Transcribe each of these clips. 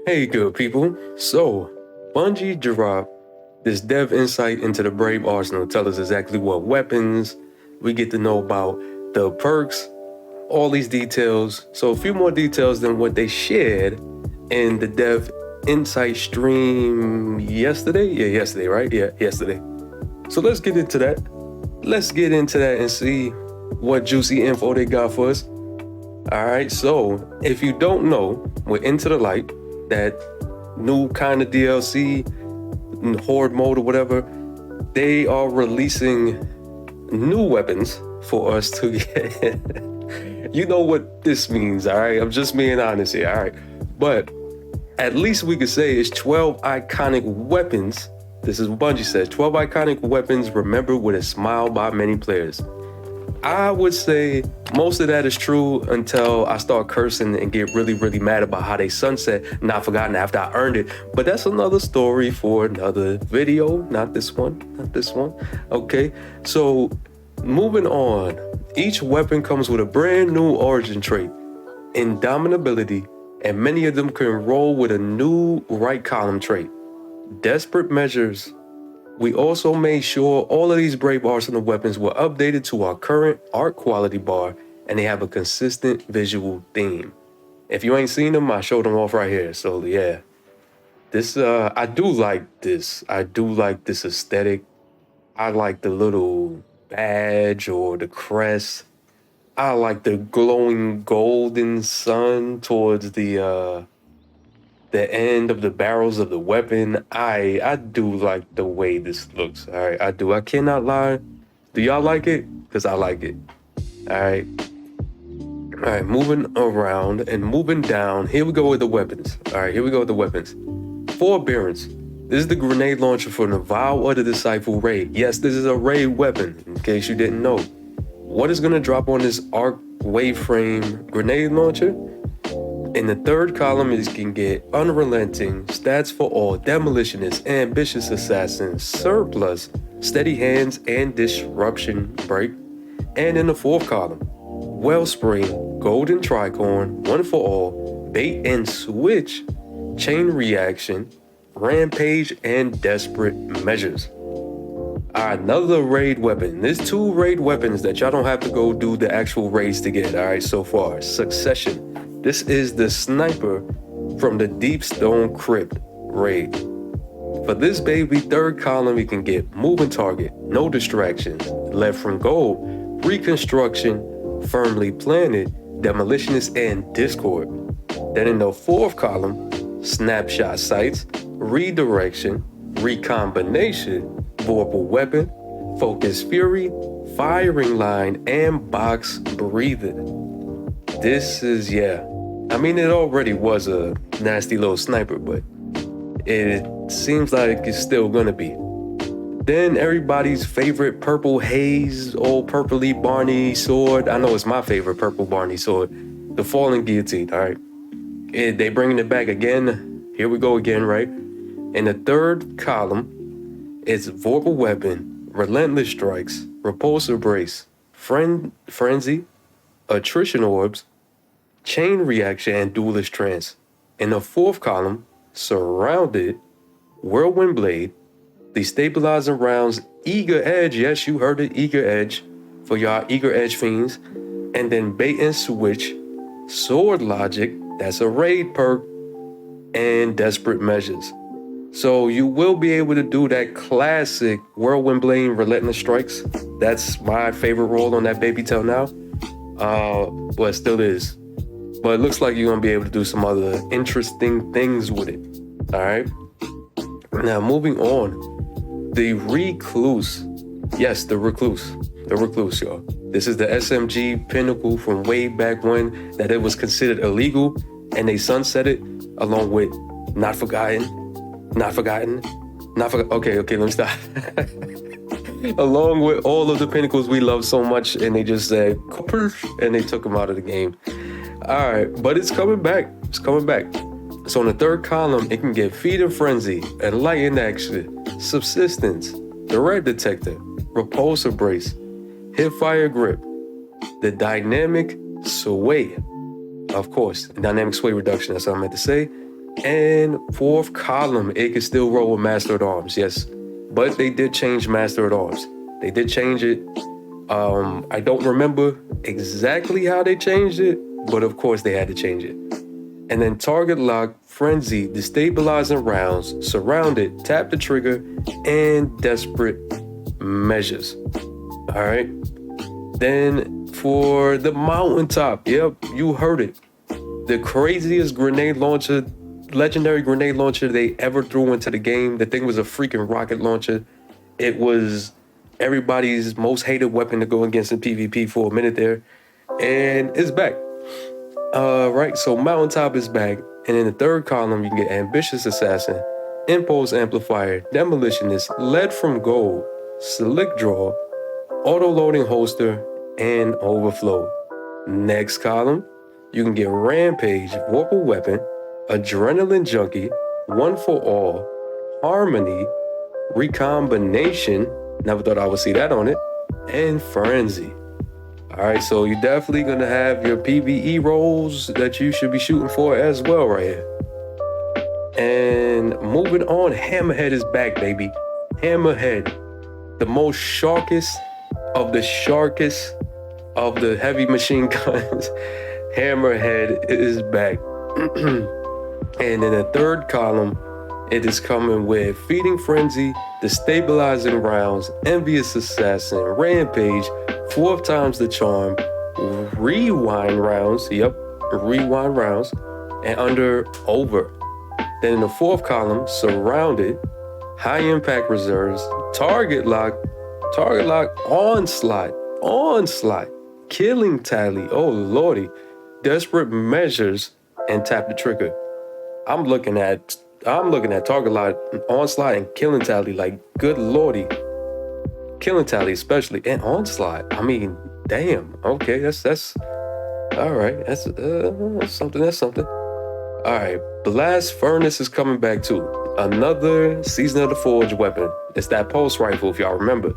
Hey good people, so Bungie dropped this dev insight into the Brave Arsenal, tell us exactly what weapons, we get to know about the perks, all these details, so a few more details than what they shared in the dev insight stream yesterday? Yeah, yesterday, right? Yeah, yesterday. So let's get into that. Let's get into that and see what juicy info they got for us. All right, so if you don't know, we're Into the Light, that new kind of DLC, Horde mode or whatever. They are releasing new weapons for us to get. You know what this means, all right? I'm just being honest here, all right? But at least we could say it's 12 iconic weapons. This is what Bungie says, 12 iconic weapons remembered with a smile by many players. I would say most of that is true until I start cursing and get really, really mad about how they sunset, not forgotten after I earned it. But that's another story for another video, not this one. Okay, so moving on. Each weapon comes with a brand new origin trait, indomitability, and many of them can roll with a new right column trait, desperate measures. We also made sure all of these Brave Arsenal weapons were updated to our current art quality bar, and they have a consistent visual theme. If you ain't seen them, I showed them off right here. So yeah, this I do like this. I do like this aesthetic. I like the little badge or the crest. I like the glowing golden sun towards the end of the barrels of the weapon. I do like the way this looks. All right, I do. I cannot lie. Do y'all like it? Because I like it. All right. All right, moving around and moving down. Here we go with the weapons. All right, here we go with the weapons. Forbearance. This is the grenade launcher for the Vow of the Disciple raid. Yes, this is a raid weapon, in case you didn't know. What is going to drop on this arc waveframe grenade launcher? In the third column, you can get Unrelenting, Stats for All, Demolitionist, Ambitious Assassin, Surplus, Steady Hands, and Disruption Break. And in the fourth column, Wellspring, Golden Tricorn, One for All, Bait and Switch, Chain Reaction, Rampage, and Desperate Measures. Alright, another raid weapon. There's two raid weapons that y'all don't have to go do the actual raids to get, alright, so far. Succession. This is the sniper from the Deep Stone Crypt raid. For this baby, third column, we can get moving target, no distractions, left from gold, reconstruction, firmly planted, demolitionist, and discord. Then in the fourth column, snapshot sights, redirection, recombination, vorpal weapon, focus fury, firing line, and box breathing. This is, yeah, I mean, it already was a nasty little sniper, but it seems like it's still gonna be. Then everybody's favorite purple haze, old purpley Barney sword. I know it's my favorite purple Barney sword, the Fallen Guillotine, all right? They bringing it back again. Here we go again, right? In the third column, it's Vorpal Weapon, Relentless Strikes, Repulsor Brace, Frenzy, Attrition Orbs, Chain Reaction, and Duelist Trance. In the fourth column, Surrounded, Whirlwind Blade, Destabilizing Rounds, Eager Edge, yes, you heard it, Eager Edge, for y'all Eager Edge fiends. And then Bait and Switch, Sword Logic, that's a raid perk, and Desperate Measures. So you will be able to do that classic Whirlwind Blade Relentless Strikes. That's my favorite roll on that baby till now. Well, it still is. But it looks like you're going to be able to do some other interesting things with it. All right. Now, moving on. The Recluse. Yes, the Recluse. The Recluse, y'all. This is the SMG pinnacle from way back when that it was considered illegal, and they sunset it along with Not Forgotten. Okay, let me stop. Along with all of the pinnacles we love so much, and they just said, and they took them out of the game. All right, but it's coming back. It's coming back. So in the third column, it can get Feed and Frenzy, Enlightened Action, Subsistence, the Red Detector, Repulsor Brace, Hipfire Grip, the Dynamic Sway. Of course, Dynamic Sway Reduction, that's what I meant to say. And fourth column, it can still roll with Master at Arms, yes. But they did change Master at Arms. They did change it. I don't remember exactly how they changed it, but of course they had to change it. And then target lock, frenzy, destabilizing rounds, surrounded, tap the trigger, and desperate measures. All right. Then for the mountaintop, yep, you heard it. The craziest grenade launcher, legendary grenade launcher they ever threw into the game. The thing was a freaking rocket launcher. It was everybody's most hated weapon to go against in PvP for a minute there. And it's back. Right, so Mountaintop is back. And in the third column, you can get Ambitious Assassin, Impulse Amplifier, Demolitionist, Lead from Gold, Slick Draw, Auto-Loading Holster, and Overflow. Next column, you can get Rampage, Vorpal Weapon, Adrenaline Junkie, One for All, Harmony, Recombination, never thought I would see that on it, and Frenzy. All right, so you're definitely gonna have your PvE roles that you should be shooting for as well right here. And moving on, Hammerhead is back, baby. Hammerhead, the most sharkest of the heavy machine guns. Hammerhead is back. And in the third column, it is coming with Feeding Frenzy, Destabilizing Rounds, Envious Assassin, Rampage, 4 times the Charm, Rewind Rounds, Rewind Rounds, and under Over. Then in the fourth column, Surrounded, High Impact Reserves, Target Lock, Onslaught, Killing Tally, oh lordy, Desperate Measures, and Tap the Trigger. I'm looking at Target Lock, Onslaught, and Killing Tally, like, good lordy. Killing Tally especially, and Onslaught. I mean, damn. Okay, that's all right. That's something. All right, Blast Furnace is coming back too. Another Season of the Forge weapon. It's that pulse rifle, if y'all remember.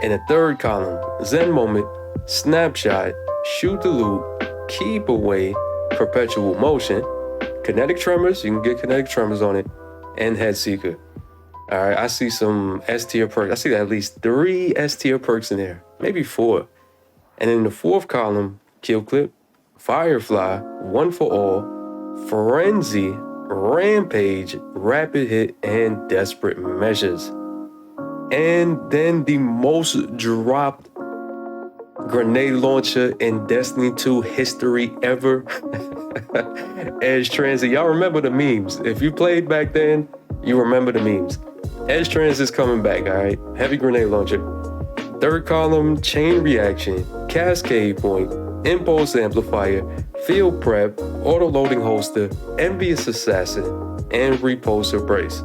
In the third column, Zen Moment, Snapshot, Shoot the Loop, Keep Away, Perpetual Motion, Kinetic Tremors, you can get Kinetic Tremors on it, and Head Seeker. All right, I see some S-tier perks. I see at least 3 S-tier perks in there, maybe 4. And in the fourth column, Kill Clip, Firefly, One for All, Frenzy, Rampage, Rapid Hit, and Desperate Measures. And then the most dropped grenade launcher in Destiny 2 history ever, Edge Transit. Y'all remember the memes. If you played back then, you remember the memes. Edge Transit is coming back, all right? Heavy grenade launcher. Third column, Chain Reaction, Cascade Point, Impulse Amplifier, Field Prep, Auto-Loading Holster, Envious Assassin, and Repulsor Brace.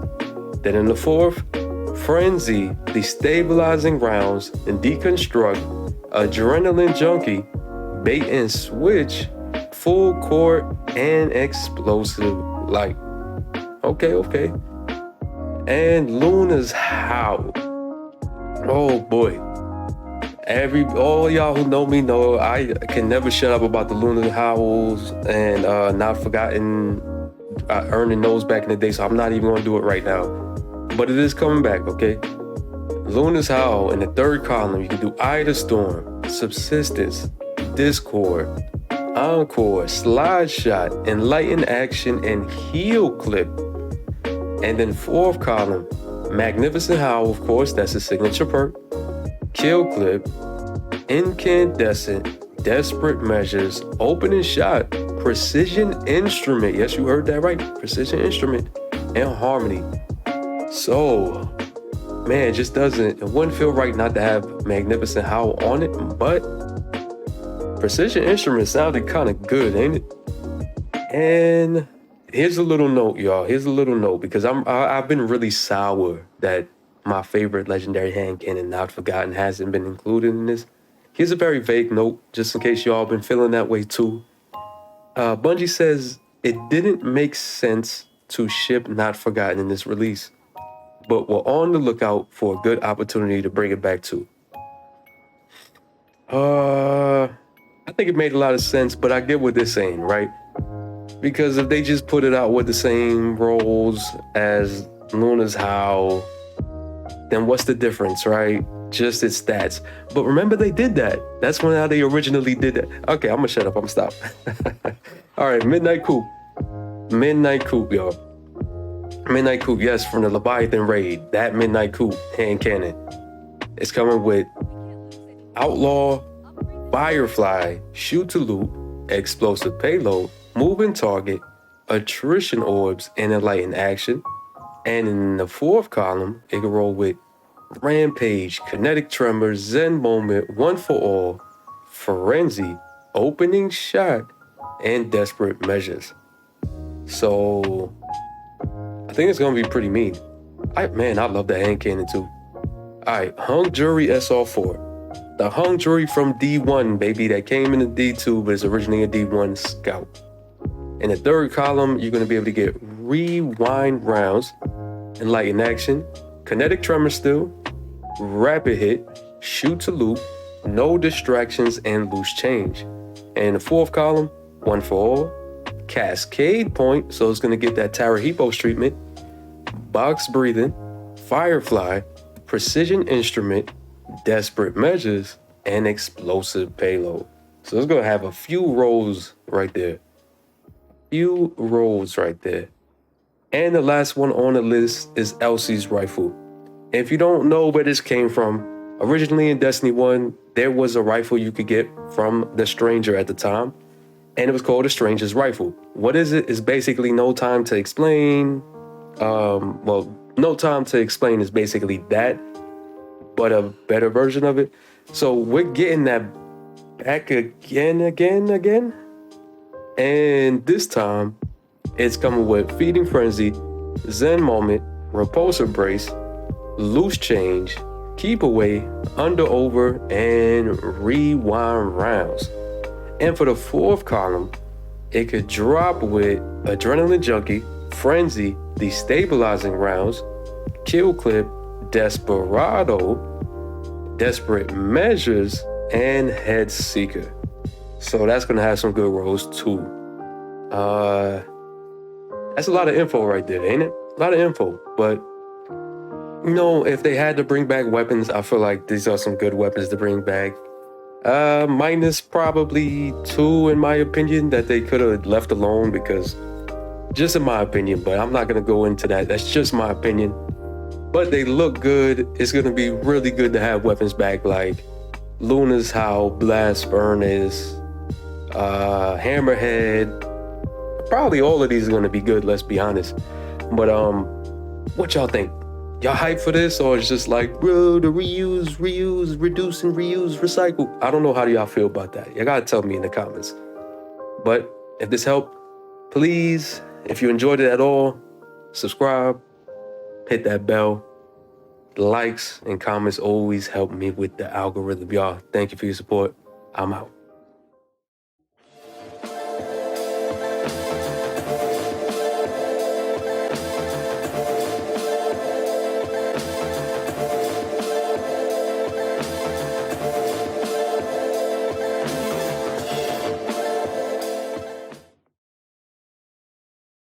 Then in the fourth, Frenzy, Destabilizing Rounds, and Deconstruct, Adrenaline Junkie, Bait and Switch, Full Court, and Explosive Light. Okay. And Luna's Howl. Oh boy. All y'all who know me know I can never shut up about the Lunar Howls and Not Forgotten, earning those back in the day, so I'm not even gonna do it right now. But it is coming back, okay? Luna's Howl in the third column, you can do Eye of the Storm, Subsistence, Discord, Encore, Slide Shot, Enlighten Action, and Heal Clip. And then fourth column, Magnificent Howl, of course, that's a signature perk, Kill Clip, Incandescent, Desperate Measures, Opening Shot, Precision Instrument, yes, you heard that right, Precision Instrument, and Harmony. So, man, it wouldn't feel right not to have Magnificent Howl on it, but Precision Instrument sounded kind of good, ain't it? And here's a little note, y'all. Because I've been really sour that my favorite legendary hand cannon, Not Forgotten, hasn't been included in this. Here's a very vague note, just in case y'all been feeling that way too. Bungie says it didn't make sense to ship Not Forgotten in this release, but we're on the lookout for a good opportunity to bring it back too. I think it made a lot of sense, but I get what they're saying, right? Because if they just put it out with the same roles as Luna's Howl, then what's the difference, right? Just its stats. But remember, they did that. That's how they originally did that. Okay, I'm gonna shut up. I'm gonna stop. All right, Midnight Coupe. Midnight Coupe, yo. Midnight Coupe, yes, from the Leviathan raid. That Midnight Coupe hand cannon. It's coming with Outlaw, Firefly, Shoot to Loot, Explosive Payload, Moving Target, Attrition Orbs, and Enlightened Action. And in the fourth column, it can roll with Rampage, Kinetic Tremor, Zen Moment, One for All, Frenzy, Opening Shot, and Desperate Measures. So I think it's gonna be pretty mean. I love that hand cannon too. Alright, Hung Jury SR4. The Hung Jury from D1, baby, that came in the D2, but is originally a D1 scout. In the third column, you're gonna be able to get Rewind Rounds, Enlightened Action, Kinetic Tremor still, Rapid Hit, Shoot to Loot, No Distractions, and Loose Change. And in the fourth column, One for All, Cascade Point, so it's gonna get that Tara Hippos treatment, Box Breathing, Firefly, Precision Instrument, Desperate Measures, and Explosive Payload. So it's gonna have a few rolls right there. And the last one on the list is Elsie's Rifle. If you don't know where this came from, originally in Destiny 1, there was a rifle you could get from the Stranger at the time, and it was called the Stranger's Rifle. What is it? It's basically No Time to Explain. No Time to Explain is basically that, but a better version of it. So we're getting that back again. And this time, it's coming with Feeding Frenzy, Zen Moment, Repulsor Brace, Loose Change, Keep Away, Under Over, and Rewind Rounds. And for the fourth column, it could drop with Adrenaline Junkie, Frenzy, Destabilizing Rounds, Kill Clip, Desperado, Desperate Measures, and Head Seeker. So that's gonna have some good rolls too. That's a lot of info right there, ain't it? A lot of info, but if they had to bring back weapons, I feel like these are some good weapons to bring back. Minus probably 2 in my opinion that they could have left alone, because just in my opinion, but I'm not gonna go into that. That's just my opinion. But they look good. It's gonna be really good to have weapons back, like Luna's Howl, Blast Furnace, Hammerhead. Probably all of these are gonna be good, let's be honest. But what y'all think? Y'all hype for this, or it's just like, bro, the reuse, reduce and reuse, recycle? I don't know how y'all feel about that. You gotta tell me in the comments. But if this helped, please, if you enjoyed it at all, subscribe, hit that bell. The likes and comments always help me with the algorithm, y'all. Thank you for your support. I'm out.